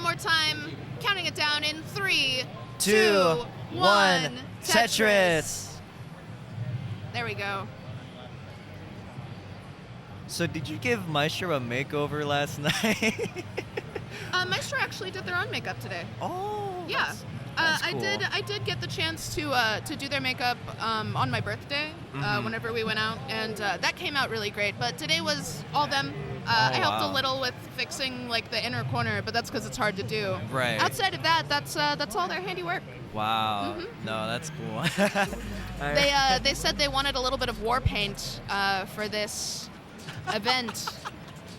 more time, counting it down in 3, 2, 1, Tetris. Tetris. There we go. So did you give Maestro a makeover last night? Maestro actually did their own makeup today. Oh, Yeah. that's cool. I did get the chance to do their makeup on my birthday whenever we went out, and that came out really great. But today was all them. I helped a little with fixing like the inner corner, but that's because it's hard to do. Right. Outside of that, that's all their handiwork. Wow. No, that's cool. They said they wanted a little bit of war paint for this event.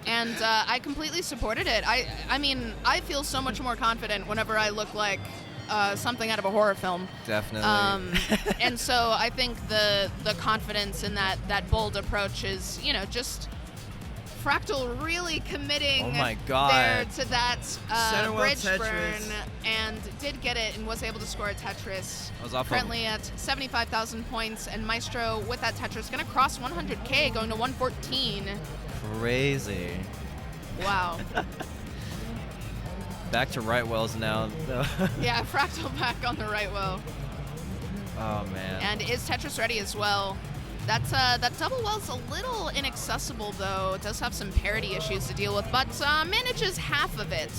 And I completely supported it. I mean, I feel so much more confident whenever I look like something out of a horror film. Definitely. And so I think the confidence in that bold approach is, just Fractal really committing there to that bridge burn, and did get it and was able to score a Tetris. Currently at 75,000 points, and Maestro with that Tetris going to cross 100K, going to 114. Crazy. Wow. Back to right wells now. Yeah, Fractal back on the right well. Oh man. And is Tetris ready as well? That double well's a little inaccessible though. It does have some parity issues to deal with, but manages half of it.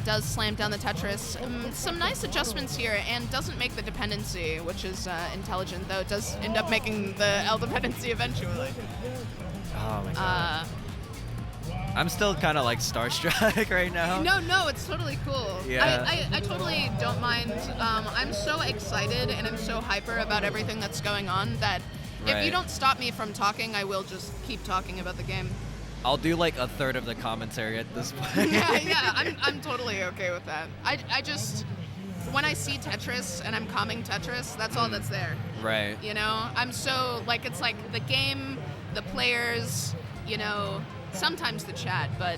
Does slam down the Tetris. Some nice adjustments here, and doesn't make the dependency, which is intelligent, though it does end up making the L dependency eventually. Oh my god. I'm still kind of like starstruck right now. No, it's totally cool. Yeah. I totally don't mind. I'm so excited and I'm so hyper about everything that's going on that if you don't stop me from talking, I will just keep talking about the game. I'll do like a third of the commentary at this point. Yeah, I'm totally okay with that. I just, when I see Tetris and I'm calming Tetris, that's all that's there. Right. I'm so, like, it's like the game, the players, sometimes the chat, but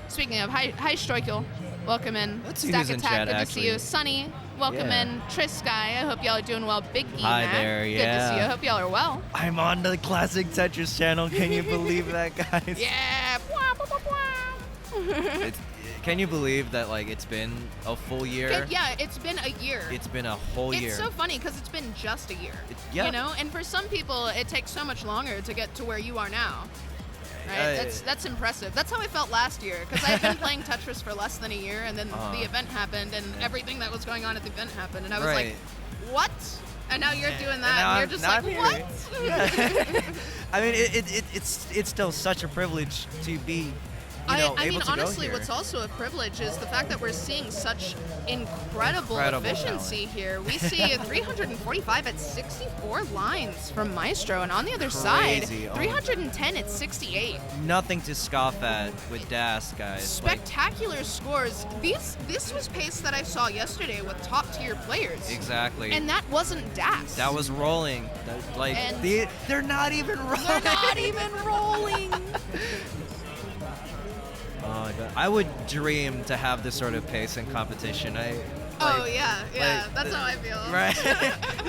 speaking of, hi Stoikel, welcome in. Let's see Stack who's in Attack, chat, good actually. to see you. Sunny, welcome in. Tris Guy, I hope y'all are doing well. Big G, Hi Matt, there, good to see you. I hope y'all are well. I'm on the Classic Tetris channel. Can you believe that, guys? Yeah. Can you believe that like it's been a full year? Yeah, it's been a year. It's been a whole year. It's so funny because it's been just a year. Yeah. And for some people, it takes so much longer to get to where you are now. Right? That's impressive. That's how I felt last year, because I had been playing Tetris for less than a year, and then the event happened, and everything that was going on at the event happened, and I was like, what? And now you're doing that, and you're just like, what? Yeah. I mean, it's still such a privilege to be. I mean, honestly, what's also a privilege is the fact that we're seeing such incredible efficiency here. We see 345 at 64 lines from Maestro, and on the other side, 310 at 68. Nothing to scoff at with DAS, guys. Spectacular scores. This was pace that I saw yesterday with top-tier players. Exactly. And that wasn't DAS. That was rolling. They're not even rolling. They're not even rolling. Oh my god. I would dream to have this sort of pace in competition. Yeah, that's how I feel. Right.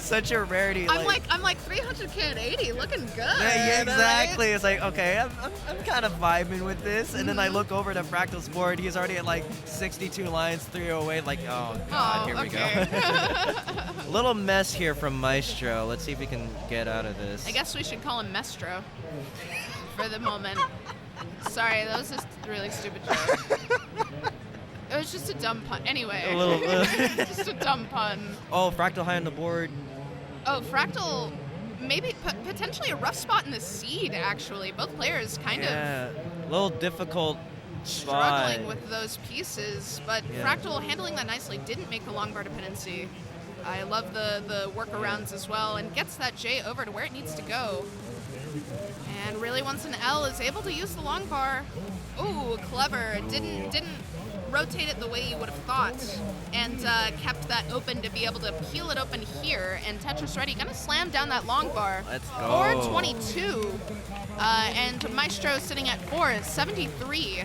Such a rarity. I'm like 300K at 80, looking good. Yeah, exactly. Right? It's like, okay, I'm kind of vibing with this, and then I look over to Fractal's board. He's already at like 62 lines, 308. Like, oh god, here we go. A little mess here from Maestro. Let's see if we can get out of this. I guess we should call him Maestro for the moment. Sorry, that was just a really stupid joke. It was just a dumb pun. Anyway, just a dumb pun. Oh, Fractal high on the board. Oh, Fractal, maybe potentially a rough spot in the seed, actually. Both players kind of a little difficult struggling with those pieces, but Fractal handling that nicely, didn't make the long bar dependency. I love the workarounds as well, and gets that J over to where it needs to go. And really, once an L is able to use the long bar, ooh, clever. Didn't rotate it the way you would have thought, and kept that open to be able to peel it open here. And Tetris ready, gonna slam down that long bar. Let's go. 422, and Maestro sitting at 473.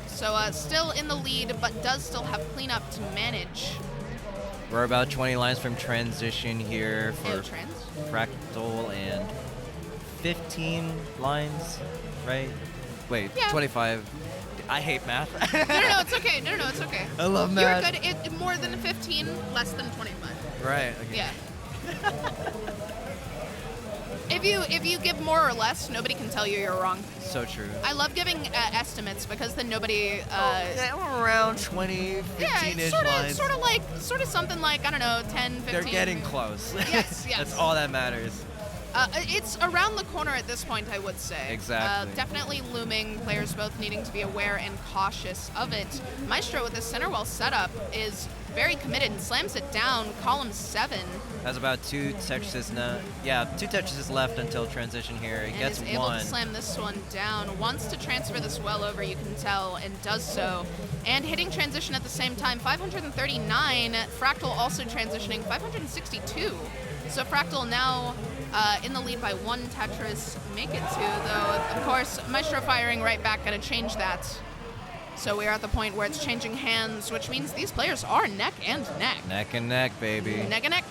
So still in the lead, but does still have cleanup to manage. We're about 20 lines from transition here for trans? Fractal, and 15 lines, right? Wait, Yeah. 25. I hate math. No, it's okay. No, it's okay. I love math. You're good. More than 15, less than 25. Right. Okay. Yeah. If you give more or less, nobody can tell you're wrong. So true. I love giving estimates because then nobody. Around 20, 15-ish lines. Sort of something like, I don't know, 10, 15. They're getting close. Yes. That's all that matters. It's around the corner at this point, I would say. Exactly. Definitely looming, players both needing to be aware and cautious of it. Maestro with his center well setup is very committed and slams it down, column 7. Has about 2 Tetrises now. Yeah, 2 Tetrises left until transition here. It gets is able one. to slam this one down. Wants to transfer this well over, you can tell, and does so. And hitting transition at the same time, 539. Fractal also transitioning, 562. So Fractal now in the lead by 1 Tetris. Make it 2, though. Of course, Maestro firing right back, going to change that. So we are at the point where it's changing hands, which means these players are neck and neck. Neck and neck, baby. Neck and neck.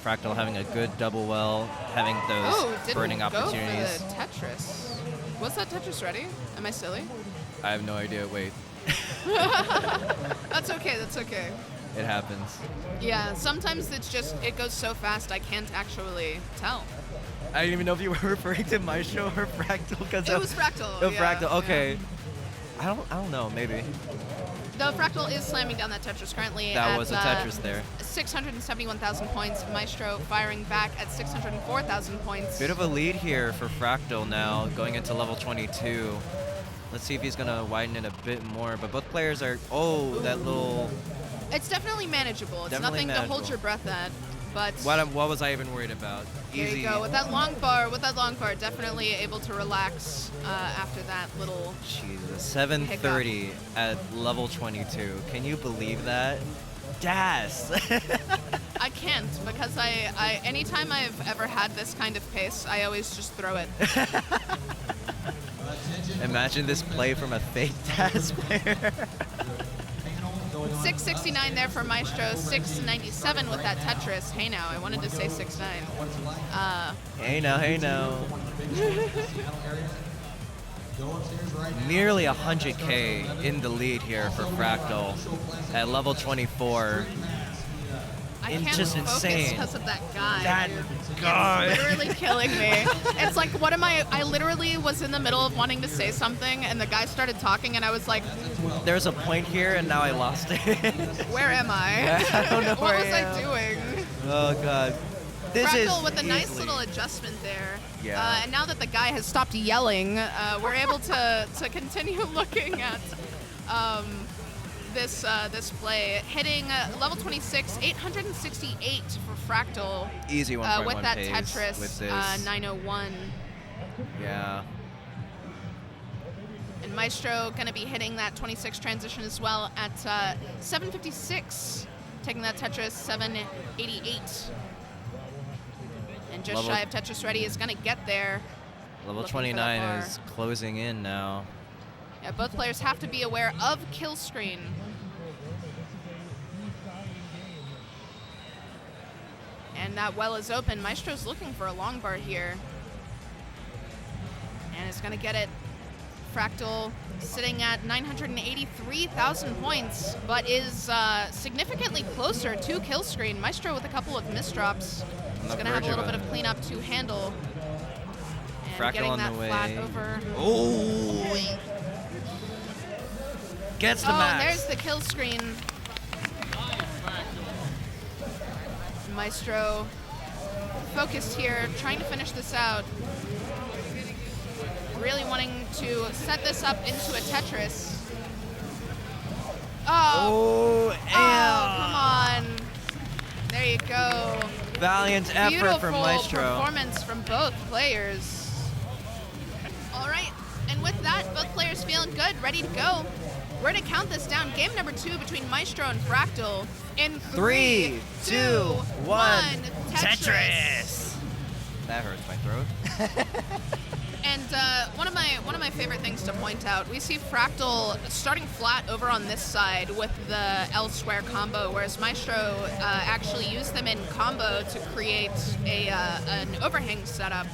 Fractal having a good double well, having those burning opportunities. Go for the Tetris. Was that Tetris ready? Am I silly? I have no idea. Wait. That's okay. That's okay. It happens. Yeah, sometimes it goes so fast I can't actually tell. I didn't even know if you were referring to Maestro or Fractal. It was Fractal. Oh, yeah, Fractal. Okay. Yeah. I don't know. Maybe. Though Fractal is slamming down that Tetris currently. That was a Tetris there. 671,000 points. Maestro firing back at 604,000 points. Bit of a lead here for Fractal now, going into level 22. Let's see if he's gonna widen it a bit more. But both players are. Oh, that little. It's definitely manageable. It's Definitely nothing to hold your breath at. But what was I even worried about? There Easy. you go. With that long bar, definitely able to relax after that little. Jesus, 730 hiccup. at level 22. Can you believe that? Das. I can't because I anytime I've ever had this kind of pace, I always just throw it. Imagine this play from a fake Das player. 669 there for Maestro, 697 with that Tetris. Hey now, I wanted to say 69. Hey now. Nearly 100K in the lead here for Fractal at level 24. I can't just focus insane. because of that guy. That dude. guy. It's literally killing me. It's like, what am I literally was in the middle of wanting to say something, and the guy started talking, and I was like, There's a point here, and now I lost it. where am I? I don't know what where was I doing? Oh, God. This Fractal is with a nice easily- little adjustment there. Yeah. And now that the guy has stopped yelling, we're able to continue looking at this play. Hitting level 26, 868 for Fractal. Easy 1.1 with that pace Tetris, with this. 901. Yeah. And Maestro going to be hitting that 26 transition as well at 756. Taking that Tetris, 788. And just shy of Tetris ready is going to get there. Level Looking 29 for that bar. is closing in now. Yeah, both players have to be aware of kill screen. And that well is open. Maestro's looking for a long bar here. And is going to get it. Fractal sitting at 983,000 points, but is significantly closer to kill screen. Maestro with a couple of misdrops. He's going to have a little bit of cleanup to handle. And Fractal getting on that the way. flat over. Oh! Gets the max. There's the kill screen. Maestro focused here, trying to finish this out. Really wanting to set this up into a Tetris. Oh, come on. There you go. Valiant effort from Maestro. Beautiful performance from both players. All right, and with that, both players feeling good, ready to go. We're going to count this down. Game number 2 between Maestro and Fractal in 3, 2, 1. Tetris. That hurts my throat. And one of my favorite things to point out, we see Fractal starting flat over on this side with the L square combo, whereas Maestro actually used them in combo to create an overhang setup.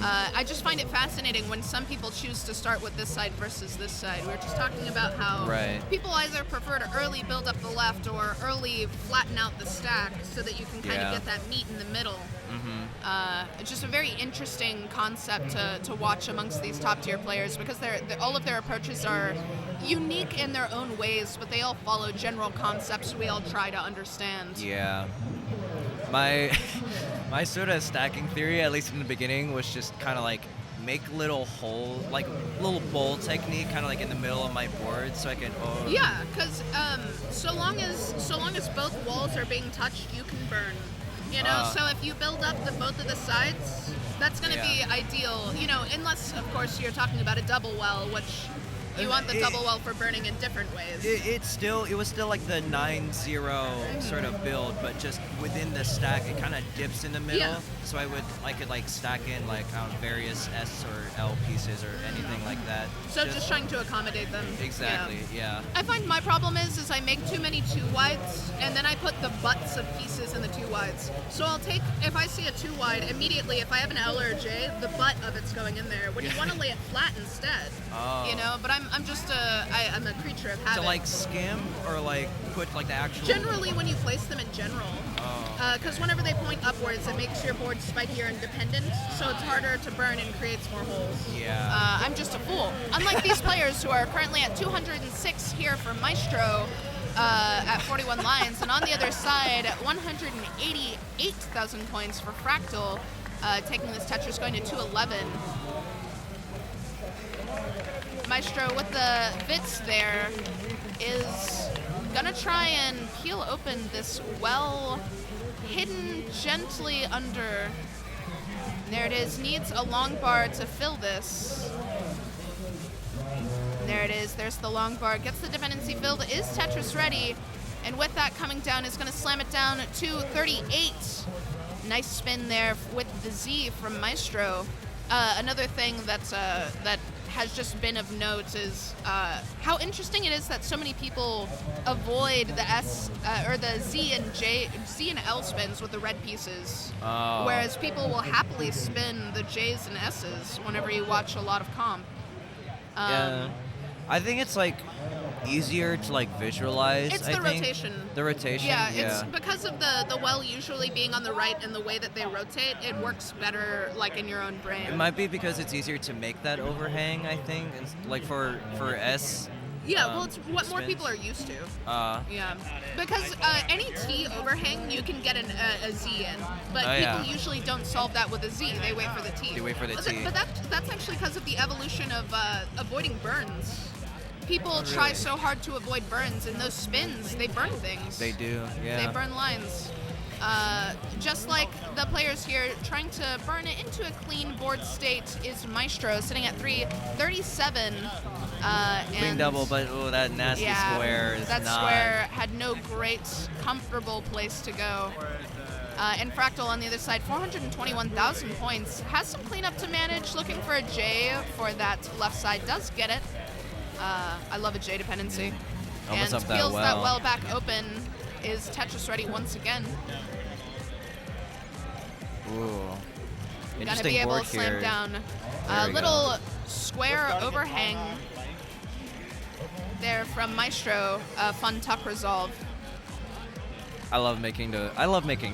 I just find it fascinating when some people choose to start with this side versus this side. We were just talking about how people either prefer to early build up the left or early flatten out the stack so that you can kind of get that meat in the middle. It's just a very interesting concept to watch amongst these top tier players because all of their approaches are unique in their own ways, but they all follow general concepts we all try to understand. Yeah. My sort of stacking theory, at least in the beginning, was just kind of like make little hole, like little bowl technique, kind of like in the middle of my board, so I can. Yeah, because so long as both walls are being touched, you can burn. You know, so if you build up both of the sides, that's going to be ideal. You know, unless of course you're talking about a double well, which. You want the double well for burning in different ways. It was still like the 9-0 sort of build, but just within the stack, it kind of dips in the middle. Yeah. So I could like stack in like various S or L pieces or anything like that. So just trying to accommodate them. Exactly. Yeah. I find my problem is I make too many 2-wides, and then I put the butts of pieces in the 2-wides. So I'll take, if I see a 2-wide, immediately if I have an L or a J, the butt of it's going in there. When you want to lay it flat instead. You know, but I'm just I'm a creature of habit. To like skim or like put like the actual. Generally, when you place them in general, because whenever they point upwards, it makes your board spikier and dependent, so it's harder to burn and creates more holes. Yeah. I'm just a fool. Unlike these players who are currently at 206 here for Maestro. At 41 lines, and on the other side, 188,000 points for Fractal, taking this Tetris going to 211. Maestro with the bits there is gonna try and peel open this well hidden gently under. There it is, needs a long bar to fill this. There it is, there's the long bar, gets the dependency filled, is Tetris ready? And with that coming down, is gonna slam it down to 38. Nice spin there with the Z from Maestro. Another thing that has just been of note is how interesting it is that so many people avoid the S or the Z and L spins with the red pieces, whereas people will happily spin the J's and S's whenever you watch a lot of comp. Yeah, I think it's like easier to like visualize. It's the rotation. The rotation. Yeah, it's because of the well usually being on the right and the way that they rotate, it works better like in your own brain. It might be because it's easier to make that overhang, I think, and like for S. Yeah, well, it's what more people are used to. Yeah, because any T overhang you can get a Z in, but people usually don't solve that with a Z. They wait for the T. They wait for the T. But that's actually because of the evolution of avoiding burns. People try so hard to avoid burns, and those spins, they burn things. They do, yeah. They burn lines. Just like the players here trying to burn it into a clean board state is Maestro, sitting at 337. Clean double, but that nasty square is that square had no great, comfortable place to go. And Fractal on the other side, 421,000 points. Has some cleanup to manage, looking for a J for that left side. Does get it. I love a J dependency. Almost and up that peels well. that well back open. Is Tetris ready once again? Ooh. Gotta be able to slam down. A little square overhang there from Maestro. Fun tuck resolve. I love making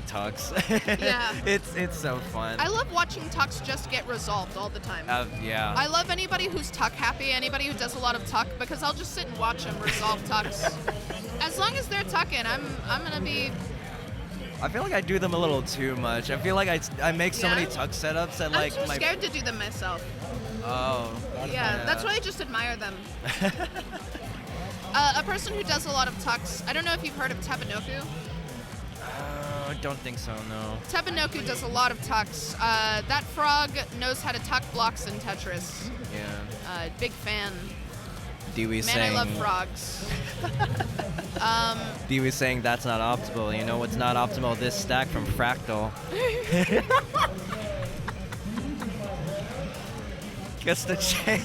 tucks. Yeah. It's so fun. I love watching tucks just get resolved all the time. Yeah. I love anybody who's tuck happy, anybody who does a lot of tuck, because I'll just sit and watch them resolve tucks. As long as they're tucking, I'm gonna be. I feel like I do them a little too much. I feel like I make so many tuck setups that like I'm too scared to do them myself. Oh. Yeah, that's why I just admire them. A person who does a lot of tucks. I don't know if you've heard of Tepanoku. I don't think so, no. Tepanoku does a lot of tucks. That frog knows how to tuck blocks in Tetris. Yeah. Big fan. Dewey Man, saying. I love frogs. Dewey saying that's not optimal. You know what's not optimal? This stack from Fractal. Guess the chain.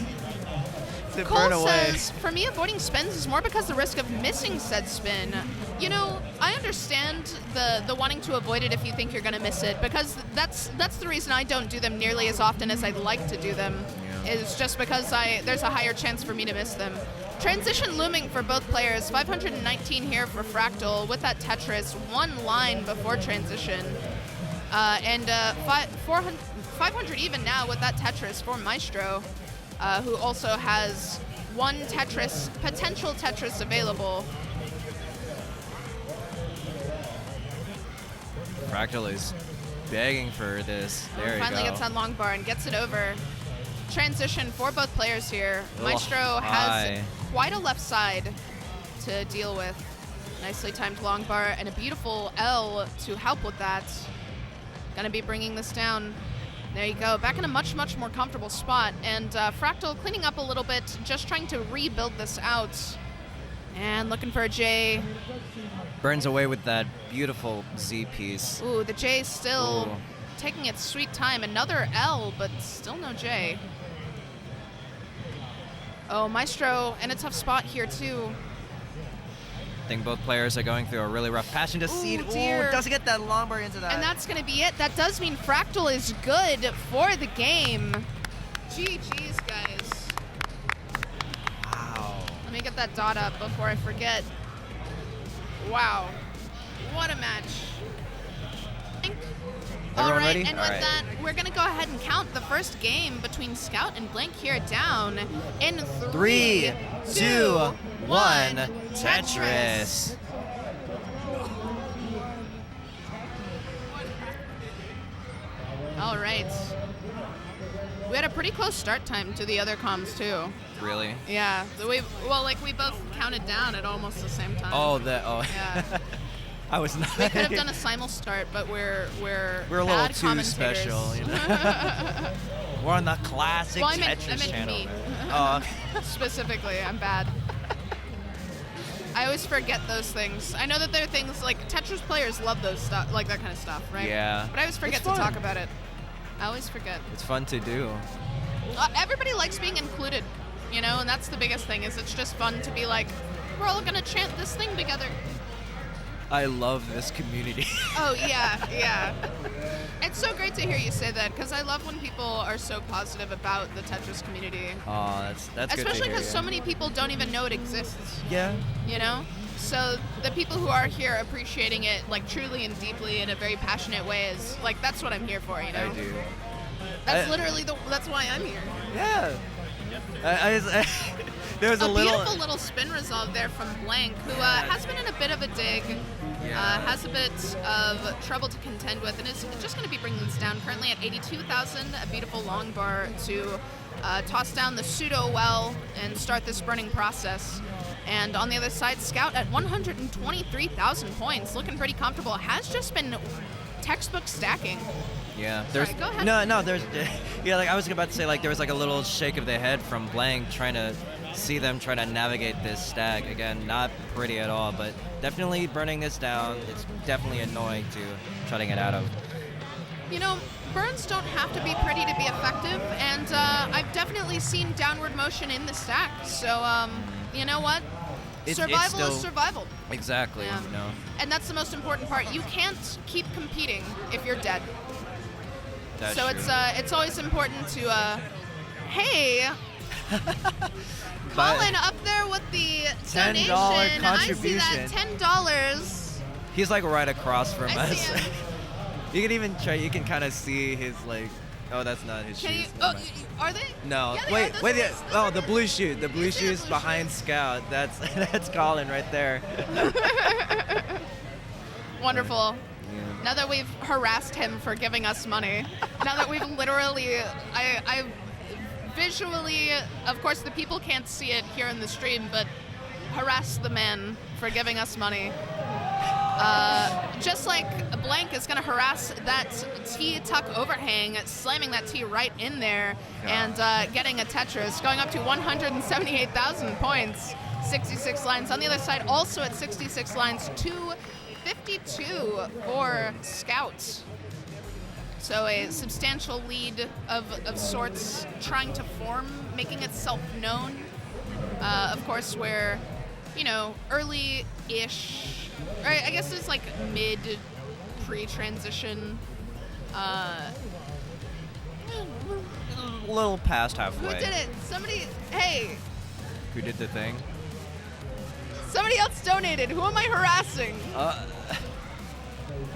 lets it Cole burn away. says, for me, avoiding spins is more because the risk of missing said spin. You know, I understand the wanting to avoid it if you think you're going to miss it, because that's the reason I don't do them nearly as often as I'd like to do them, is just because there's a higher chance for me to miss them. Transition looming for both players. 519 here for Fractal with that Tetris, one line before transition. And 500 even now with that Tetris for Maestro, who also has one potential Tetris available. Fractal is begging for this. There you go. Finally gets that long bar and gets it over. Transition for both players here. Maestro has quite a left side to deal with. Nicely timed long bar and a beautiful L to help with that. Gonna be bringing this down. There you go, back in a much, much more comfortable spot. And Fractal cleaning up a little bit, just trying to rebuild this out. And looking for a J. Burns away with that beautiful Z piece. Ooh, the J still taking its sweet time. Another L, but still no J. Oh, Maestro in a tough spot here too. I think both players are going through a really rough patch into seed. Ooh, dear. Doesn't get that long bar into that. And that's going to be it. That does mean Fractal is good for the game. GG's, guys. Wow. Let me get that dot up before I forget. Wow. What a match. All right, ready? and with that, we're going to go ahead and count the first game between Scout and Blank here down in 3, 2, 1, Tetris. All right. We had a pretty close start time to the other comms, too. Really? Yeah. We both counted down at almost the same time. Yeah. I was not. We could have done a simul start, but we're a little too special, you know. We're on the classic Tetris channel. Me. Oh, specifically, I'm bad. I always forget those things. I know that there are things like Tetris players love those stuff, like that kind of stuff, right? Yeah. But I always forget to talk about it. I always forget. It's fun to do. Everybody likes being included, you know, and that's the biggest thing. Is it's just fun to be like, we're all gonna chant this thing together. I love this community. Oh, yeah. It's so great to hear you say that, because I love when people are so positive about the Tetris community. Oh, that's good to hear. Especially because so many people don't even know it exists. Yeah. You know? So the people who are here appreciating it, like, truly and deeply in a very passionate way is, like, that's what I'm here for, you know? I do. That's literally that's why I'm here. Yeah. There was a beautiful little spin resolve there from Blank, who has been in a bit of a dig, has a bit of trouble to contend with, and is just going to be bringing this down. Currently at 82,000, a beautiful long bar to toss down the pseudo well and start this burning process. And on the other side, Scout at 123,000 points, looking pretty comfortable. Has just been textbook stacking. Yeah. Sorry, go ahead. No, there's like I was about to say, like, there was like a little shake of the head from Blank trying to see them try to navigate this stack. Again, not pretty at all, but definitely burning this down. It's definitely annoying to try to get out of. You know, burns don't have to be pretty to be effective, and I've definitely seen downward motion in the stack. So, you know what? Survival is survival. Exactly. Yeah. You know. And that's the most important part. You can't keep competing if you're dead. That's so true. It's always important to hey. Colin up there with the $10 donation. contribution. I see that $10. He's like right across from I us. see him. You can even try. You can kind of see his like. Oh, that's not his Can you? shoes. Oh, are they? No. Yeah, wait. those Wait. are Yeah. his- Oh, the blue shoe. The blue You see the shoes blue behind shoes? Scout. That's Colin right there. Wonderful. Yeah. Now that we've harassed him for giving us money, now that we've literally, I visually, of course the people can't see it here in the stream, but harassed the man for giving us money. Just like Blank is going to harass that T tuck overhang, slamming that T right in there, and getting a Tetris, going up to 178,000 points, 66 lines. On the other side, also at 66 lines, 252 for Scout. So a substantial lead of sorts trying to form, making itself known. Of course, we're, you know, early-ish, or I guess it's like mid pre-transition. A little past halfway. Who did it? Somebody, hey, Who did the thing? somebody else donated. Who am I harassing?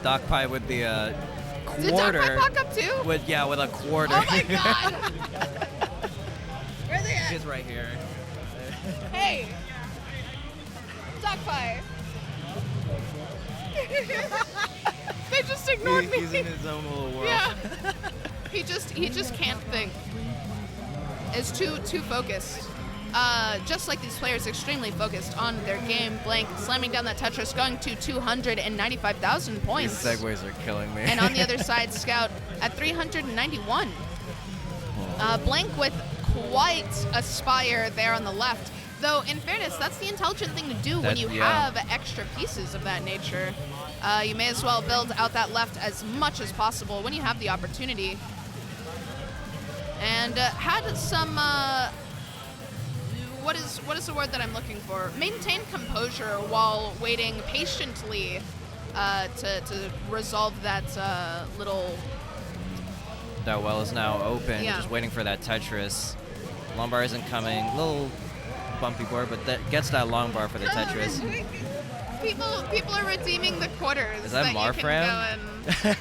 Doc Pie with the quarter. Did Doc Pie pop up too? With a quarter. Oh my god! Where are they at? He's right here. Hey! Doc Pie! They just ignored me. He's in his own little world. Yeah. He just can't think. Is too focused. Just like these players, extremely focused on their game. Blank slamming down that Tetris, going to 295,000 points. These segues are killing me. And on the other side, Scout at 391. Blank with quite a spire there on the left. Though, in fairness, that's the intelligent thing to do when you have extra pieces of that nature. You may as well build out that left as much as possible when you have the opportunity. And had some, what is the word that I'm looking for? Maintain composure while waiting patiently to resolve that little... That well is now open, Yeah. just waiting for that Tetris. Long bar isn't coming. Little bumpy board, but that gets that long bar for the Tetris. People are redeeming the quarters. Is that you can Marfram? go and-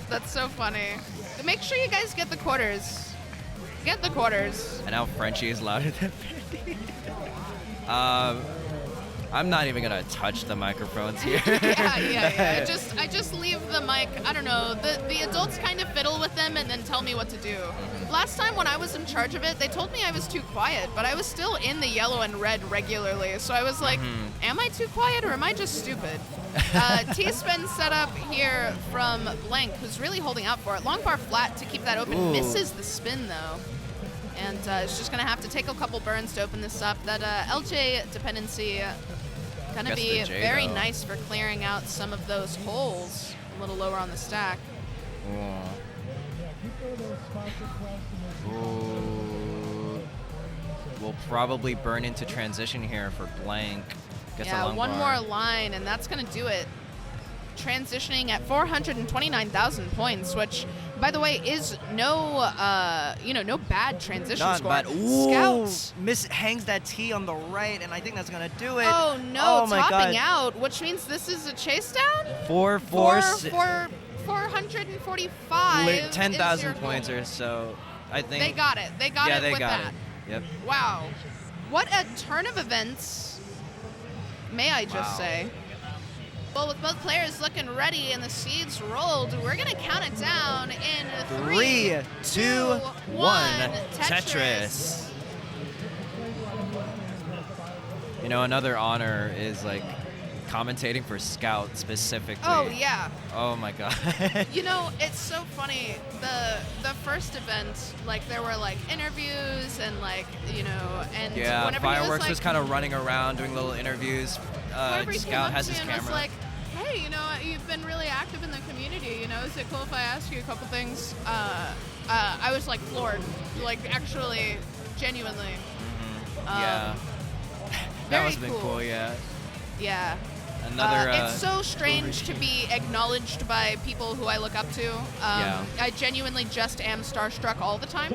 That's so funny. But make sure you guys get the quarters. Get the quarters. And now Frenchie is louder than 50. I'm not even gonna touch the microphones here. yeah. I just leave the mic. I don't know. The adults kind of fiddle with them and then tell me what to do. Last time when I was in charge of it, they told me I was too quiet, but I was still in the yellow and red regularly. So I was like, am I too quiet or am I just stupid? T-spin set up here from Blank, who's really holding out for it. Long bar flat to keep that open. Ooh. Misses the spin though. And it's just going to have to take a couple burns to open this up. That LJ dependency going to be very nice for clearing out some of those holes a little lower on the stack. Ooh. We'll probably burn into transition here for Blank. Gets a long one bar. more line, and that's going to do it. Transitioning at 429,000 points, which, by the way, is no bad transition Not score. bad. Ooh, Scout hangs that T on the right, and I think that's gonna do it. Oh no, Oh my topping God. out, which means this is a Chasedown? 445. 10,000 points or so. I think They got it. They got it they with got that. it. Yep. Wow. What a turn of events, may I just say. Well, with both players looking ready and the seeds rolled, we're going to count it down in 3, 2, 1. Tetris. You know, another honor is like commentating for Scout specifically. Oh, yeah. Oh my God. You know, it's so funny. The first event, like, there were, like, interviews and, like, you know, and whenever Fireworks he was kind of running around doing little interviews. Scout has his camera. Was like, hey, you know, you've been really active in the community, you know, is it cool if I ask you a couple things? I was, like, floored. Like, actually, genuinely. Yeah. That must have been cool, yeah. Yeah. Another. It's so strange to be acknowledged by people who I look up to. I genuinely just am starstruck all the time.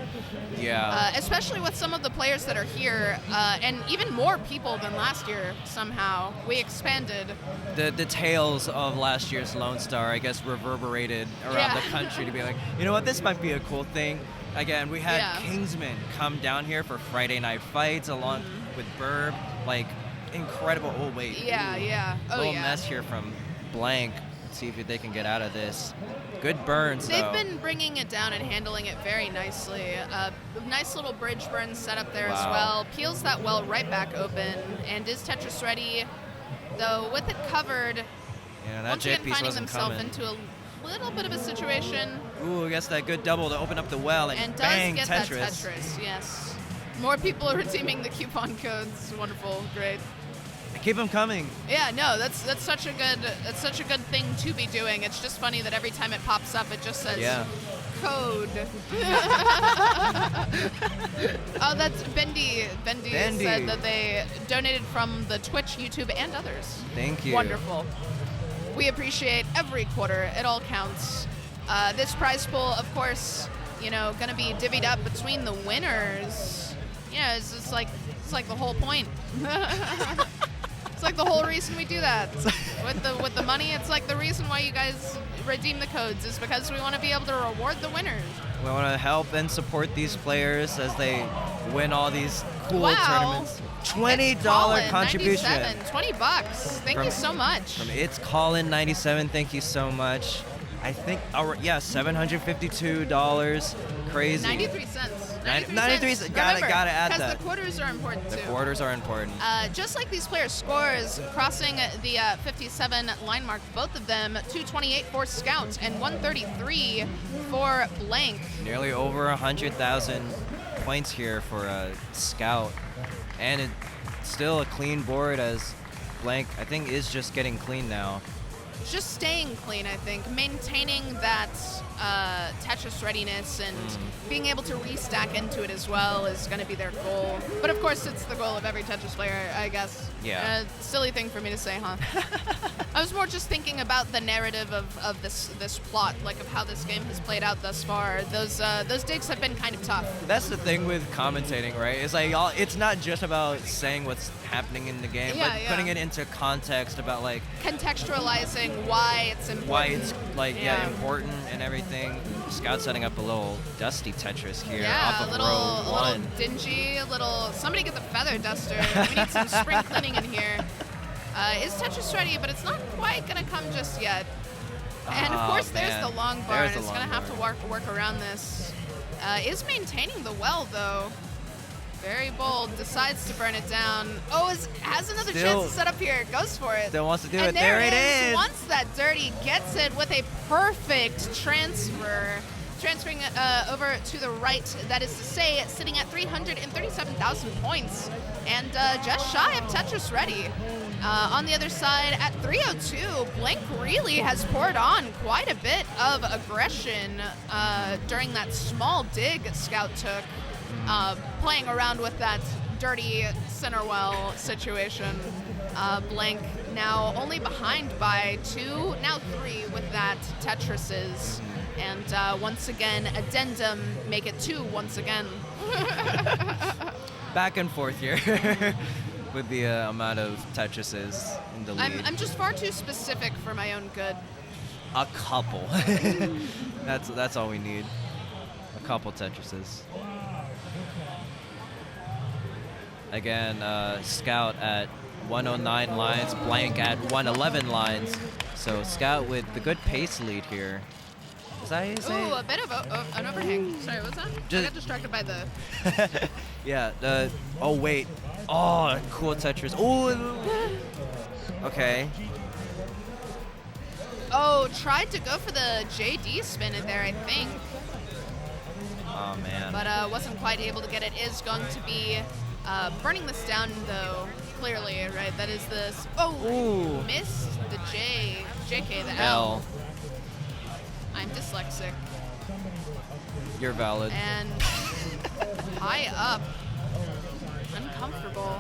Yeah. Especially with some of the players that are here, and even more people than last year. Somehow we expanded. The tales of last year's Lone Star, I guess, reverberated around the country to be like, you know what, this might be a cool thing. Again, we had Kingsman come down here for Friday night fights along with Burb, like. Incredible. Oh wait. Yeah. Oh, little mess here from Blank. Let's see if they can get out of this. Good burns. They've been bringing it down and handling it very nicely. Nice little bridge burn set up there as well. Peels that well right back open, and is Tetris ready? Though with it covered, that once jet again piece finding wasn't themselves coming. into a little bit of a situation. Ooh, gets that good double to open up the well and bang, does get Tetris. that Tetris. Yes. More people are redeeming the coupon codes. Wonderful. Great. Keep them coming. Yeah, no, that's such a good thing to be doing. It's just funny that every time it pops up, it just says code. Oh, that's Bendy. Bendy said that they donated from the Twitch, YouTube, and others. Thank you. Wonderful. We appreciate every quarter. It all counts. This prize pool, of course, you know, going to be divvied up between the winners. Yeah, it's like the whole point. It's like the whole reason we do that. With the money, it's like the reason why you guys redeem the codes is because we want to be able to reward the winners. We want to help and support these players as they win all these cool tournaments. $20 contribution. 20 bucks. Thank you so much. From It's Callin 97, thank you so much. I think $752. Crazy. 93 cents. 93 cents. Gotta add that. Because the quarters are important too. The quarters are important. Just like these players' scores, crossing the 57 line mark, both of them 228 for Scout and 133 for Blank. Nearly over 100,000 points here for Scout, and it's still a clean board as Blank, I think, is just getting clean now. Just staying clean, I think. Maintaining that Tetris readiness and being able to restack into it as well is going to be their goal. But of course, it's the goal of every Tetris player, I guess. Yeah. Silly thing for me to say, huh? I was more just thinking about the narrative of this plot, like of how this game has played out thus far. Those digs have been kind of tough. That's the thing with commentating, right? It's like it's not just about saying what's happening in the game, but putting it into context about like contextualizing why it's important. Why it's like important and everything. Scout setting up a little dusty Tetris here off of row 1. A little dingy, somebody get the feather duster. We need some spring cleaning in here. Is Tetris ready, but it's not quite gonna come just yet. And of course there's the long bar, and it's gonna have to work around this. Is maintaining the well though. Very bold, decides to burn it down. Oh, has another chance to set up here. Goes for it. Still wants to do it. And there it is. Once that dirty gets it with a perfect transfer. Transferring over to the right, that is to say, sitting at 337,000 points. And just shy of Tetris ready. On the other side, at 302, Blank really has poured on quite a bit of aggression during that small dig Scout took. Playing around with that dirty center well situation. Blank now only behind by 2, now 3 with that Tetris's. And once again, addendum, make it 2 once again. Back and forth here with the amount of Tetris's in the lead. I'm just far too specific for my own good. A couple. That's all we need. A couple Tetris's. Again, Scout at 109 lines, Blank at 111 lines. So Scout with the good pace lead here. Is that how you say? Ooh, a bit of an overhang. Sorry, what was that? I got distracted by the... Yeah, oh wait. Oh, cool Tetris. Oh, okay. Oh, tried to go for the JD spin in there, I think. Oh, man. But wasn't quite able to get it. Is going to be burning this down, though, clearly, right? That is this. Oh, ooh. Missed the JK, the L. I'm dyslexic. You're valid. And high up. Uncomfortable.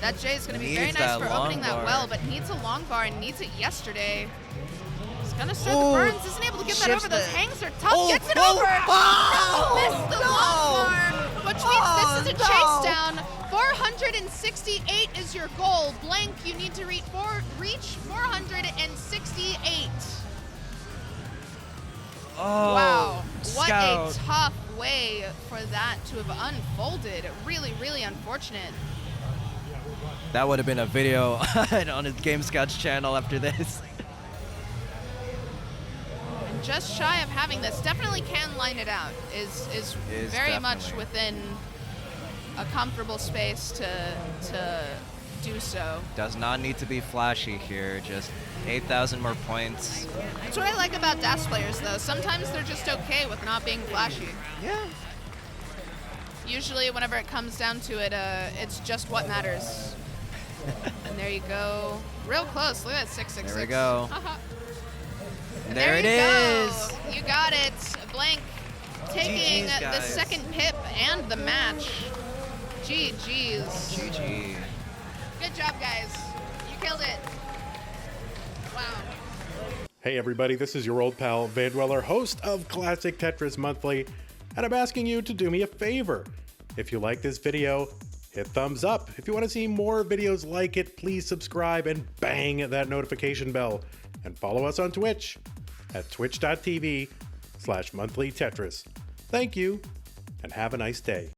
That J is going to be very nice for opening that well, but needs a long bar and needs it yesterday. He's going to start the burns. Isn't able to get that over. Those hangs are tough. Gets it over. Missed the long bar, which means this is a chase down. 468 is your goal. Blank, you need to reach 468. Oh, wow, what Scout. a tough way for that to have unfolded. Really, really unfortunate. That would have been a video on his aGameScout's channel after this. And just shy of having this, definitely can line it out. Is very much within a comfortable space to do so. Does not need to be flashy here, just 8,000 more points. That's what I like about DAS players, though. Sometimes they're just okay with not being flashy. Yeah. Usually, whenever it comes down to it, it's just what matters. And there you go. Real close. Look at that 666. There we go. There it is. You got it. Blank taking GGs, the guys. second pip and the match. GG's. GG. Good job, guys. You killed it. Wow. Hey everybody, this is your old pal Vandweller, host of Classic Tetris Monthly, and I'm asking you to do me a favor. If you like this video, hit thumbs up. If you want to see more videos like it, please subscribe and bang that notification bell. And follow us on Twitch at twitch.tv/monthlytetris. Thank you, and have a nice day.